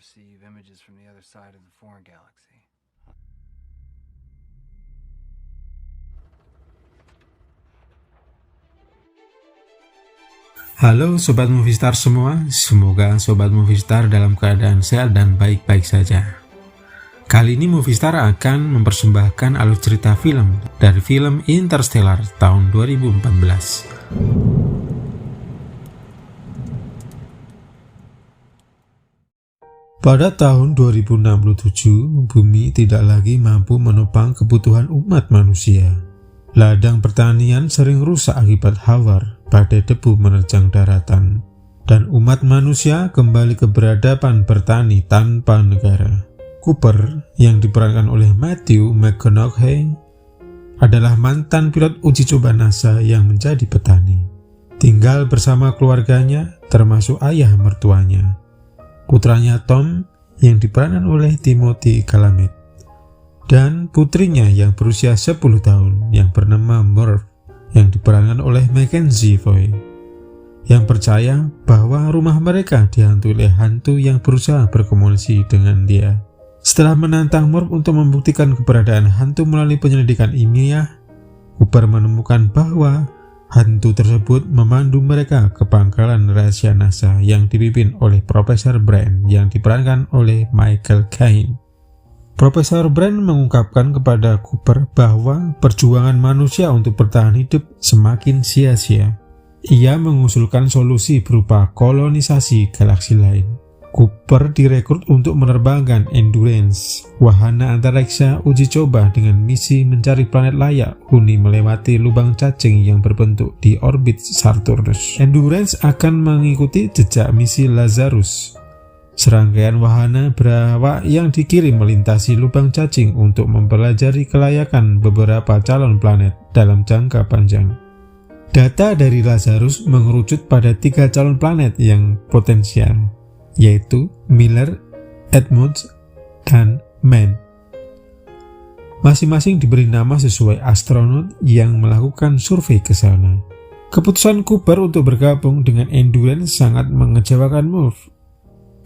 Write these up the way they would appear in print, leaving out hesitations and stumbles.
receive images from the other side of the foreign galaxy. Halo Sobat Movistar semua, semoga Sobat Movistar dalam keadaan sehat dan baik-baik saja. Kali ini Movistar akan mempersembahkan alur cerita film dari film Interstellar tahun 2014. Pada tahun 2067, bumi tidak lagi mampu menopang kebutuhan umat manusia. Ladang pertanian sering rusak akibat hawar, badai debu menerjang daratan, dan umat manusia kembali ke peradaban bertani tanpa negara. Cooper, yang diperankan oleh Matthew McConaughey, adalah mantan pilot uji coba NASA yang menjadi petani. Tinggal bersama keluarganya, termasuk ayah mertuanya, putranya Tom yang diperankan oleh Timothy Chalamet, dan putrinya yang berusia 10 tahun yang bernama Murph yang diperankan oleh Mackenzie Foy, yang percaya bahwa rumah mereka dihantui oleh hantu yang berusaha berkomunikasi dengan dia. Setelah menantang Murph untuk membuktikan keberadaan hantu melalui penyelidikan ilmiah, Cooper menemukan bahwa hantu tersebut memandu mereka ke pangkalan rahasia NASA yang dipimpin oleh Profesor Brand yang diperankan oleh Michael Caine. Profesor Brand mengungkapkan kepada Cooper bahwa perjuangan manusia untuk bertahan hidup semakin sia-sia. Ia mengusulkan solusi berupa kolonisasi galaksi lain. Cooper direkrut untuk menerbangkan Endurance, wahana antariksa uji coba dengan misi mencari planet layak huni melewati lubang cacing yang berbentuk di orbit Saturnus. Endurance akan mengikuti jejak misi Lazarus, serangkaian wahana berawak yang dikirim melintasi lubang cacing untuk mempelajari kelayakan beberapa calon planet dalam jangka panjang. Data dari Lazarus mengerucut pada 3 calon planet yang potensial, yaitu Miller, Edmunds, dan Mann. Masing-masing diberi nama sesuai astronot yang melakukan survei ke sana. Keputusan Cooper untuk bergabung dengan Endurance sangat mengecewakan Murph.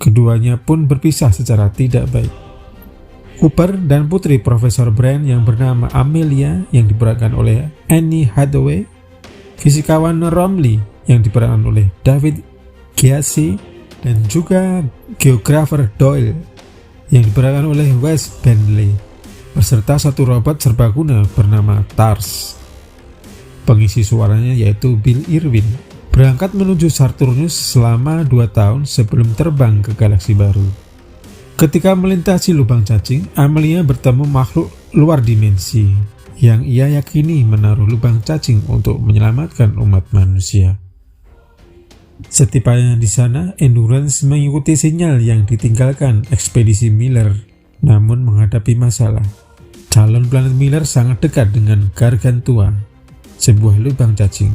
Keduanya pun berpisah secara tidak baik. Cooper dan putri Profesor Brand yang bernama Amelia yang diperankan oleh Annie Hathaway, fisikawan Romley yang diperankan oleh David Gyasi, dan juga geografer Doyle yang diperankan oleh Wes Bentley, beserta satu robot serbaguna bernama TARS. Pengisi suaranya yaitu Bill Irwin, berangkat menuju Saturnus selama 2 tahun sebelum terbang ke galaksi baru. Ketika melintasi lubang cacing, Amelia bertemu makhluk luar dimensi yang ia yakini menaruh lubang cacing untuk menyelamatkan umat manusia. Setibanya di sana, Endurance mengikuti sinyal yang ditinggalkan ekspedisi Miller, namun menghadapi masalah. Calon planet Miller sangat dekat dengan Gargantua, sebuah lubang cacing.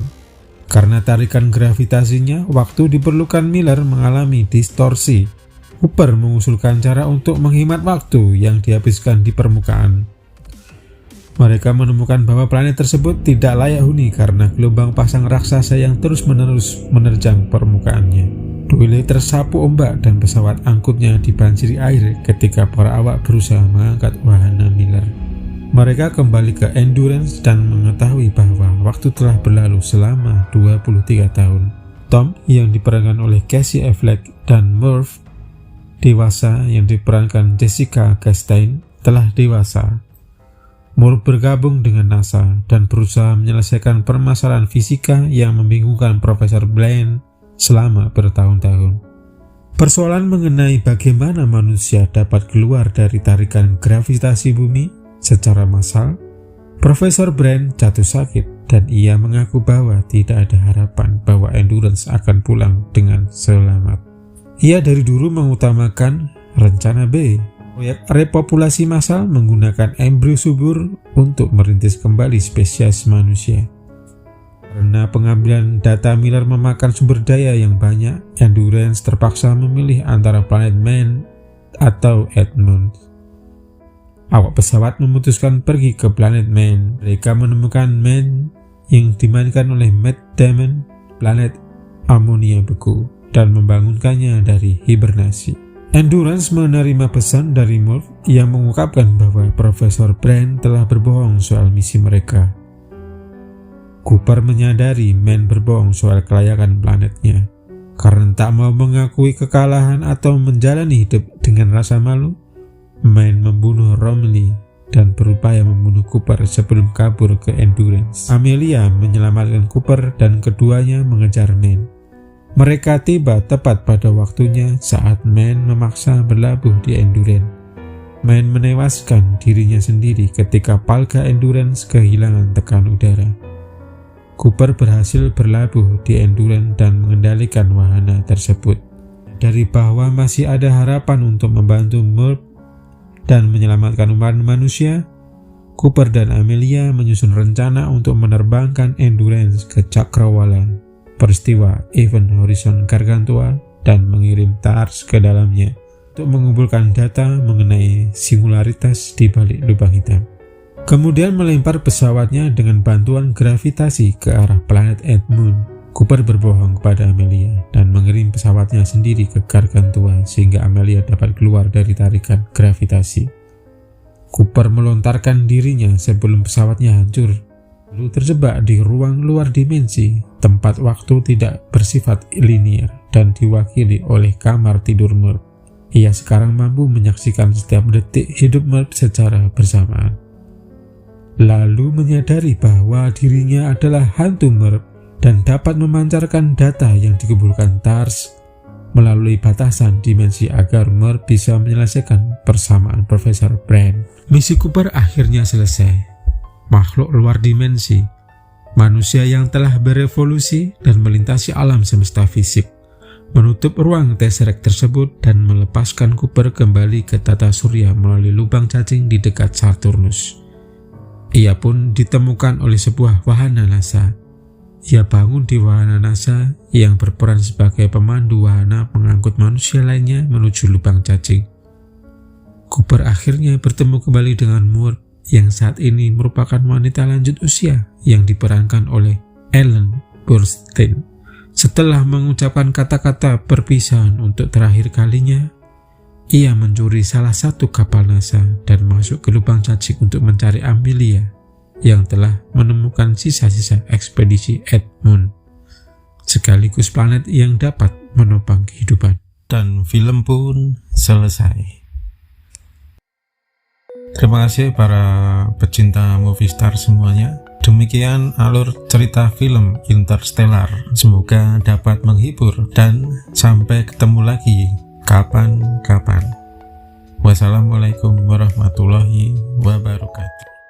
Karena tarikan gravitasinya, waktu diperlukan Miller mengalami distorsi. Cooper mengusulkan cara untuk menghemat waktu yang dihabiskan di permukaan. Mereka menemukan bahwa planet tersebut tidak layak huni karena gelombang pasang raksasa yang terus-menerus menerjang permukaannya. Doyle tersapu ombak dan pesawat angkutnya dibanjiri air ketika para awak berusaha mengangkat wahana Miller. Mereka kembali ke Endurance dan mengetahui bahwa waktu telah berlalu selama 23 tahun. Tom yang diperankan oleh Casey Affleck dan Murph, dewasa, yang diperankan Jessica Chastain, telah dewasa. Murph bergabung dengan NASA dan berusaha menyelesaikan permasalahan fisika yang membingungkan Profesor Brand selama bertahun-tahun. Persoalan mengenai bagaimana manusia dapat keluar dari tarikan gravitasi bumi secara massal, Profesor Brand jatuh sakit dan ia mengaku bahwa tidak ada harapan bahwa Endurance akan pulang dengan selamat. Ia dari dulu mengutamakan rencana B, proyek repopulasi massal menggunakan embrio subur untuk merintis kembali spesies manusia. Karena pengambilan data Miller memakan sumber daya yang banyak, Endurance terpaksa memilih antara planet Mann atau Edmunds. Awak pesawat memutuskan pergi ke planet Mann. Mereka menemukan Mann yang dimainkan oleh Matt Damon, planet amonia beku, dan membangunkannya dari hibernasi. Endurance menerima pesan dari Murph yang mengungkapkan bahwa Profesor Brand telah berbohong soal misi mereka. Cooper menyadari Man berbohong soal kelayakan planetnya. Karena tak mau mengakui kekalahan atau menjalani hidup dengan rasa malu, Man membunuh Romilly dan berupaya membunuh Cooper sebelum kabur ke Endurance. Amelia menyelamatkan Cooper dan keduanya mengejar Man. Mereka tiba tepat pada waktunya saat Man memaksa berlabuh di Endurance. Man menewaskan dirinya sendiri ketika Palga Endurance kehilangan tekan udara. Cooper berhasil berlabuh di Endurance dan mengendalikan wahana tersebut. Dari bawah masih ada harapan untuk membantu Murph dan menyelamatkan umat manusia. Cooper dan Amelia menyusun rencana untuk menerbangkan Endurance ke Cakrawala, peristiwa Event Horizon Gargantua, dan mengirim TARS ke dalamnya untuk mengumpulkan data mengenai singularitas di balik lubang hitam. Kemudian melempar pesawatnya dengan bantuan gravitasi ke arah planet Edmund. Cooper berbohong kepada Amelia dan mengirim pesawatnya sendiri ke Gargantua sehingga Amelia dapat keluar dari tarikan gravitasi. Cooper melontarkan dirinya sebelum pesawatnya hancur, lalu terjebak di ruang luar dimensi, tempat waktu tidak bersifat linier dan diwakili oleh kamar tidur Murph. Ia sekarang mampu menyaksikan setiap detik hidup Murph secara bersamaan. Lalu menyadari bahwa dirinya adalah hantu Murph dan dapat memancarkan data yang dikumpulkan TARS melalui batasan dimensi agar Murph bisa menyelesaikan persamaan Profesor Brand. Misi Cooper akhirnya selesai. Makhluk luar dimensi, manusia yang telah berevolusi dan melintasi alam semesta fisik, menutup ruang Tesseract tersebut dan melepaskan Cooper kembali ke tata surya melalui lubang cacing di dekat Saturnus. Ia pun ditemukan oleh sebuah wahana NASA. Ia bangun di wahana NASA yang berperan sebagai pemandu wahana mengangkut manusia lainnya menuju lubang cacing. Cooper akhirnya bertemu kembali dengan Murph yang saat ini merupakan wanita lanjut usia yang diperankan oleh Ellen Burstyn. Setelah mengucapkan kata-kata perpisahan untuk terakhir kalinya, ia mencuri salah satu kapal NASA dan masuk ke lubang cacing untuk mencari Amelia yang telah menemukan sisa-sisa ekspedisi Edmund, sekaligus planet yang dapat menopang kehidupan. Dan film pun selesai. Terima kasih para pecinta movie star semuanya. Demikian alur cerita film Interstellar. Semoga dapat menghibur dan sampai ketemu lagi kapan-kapan. Wassalamualaikum warahmatullahi wabarakatuh.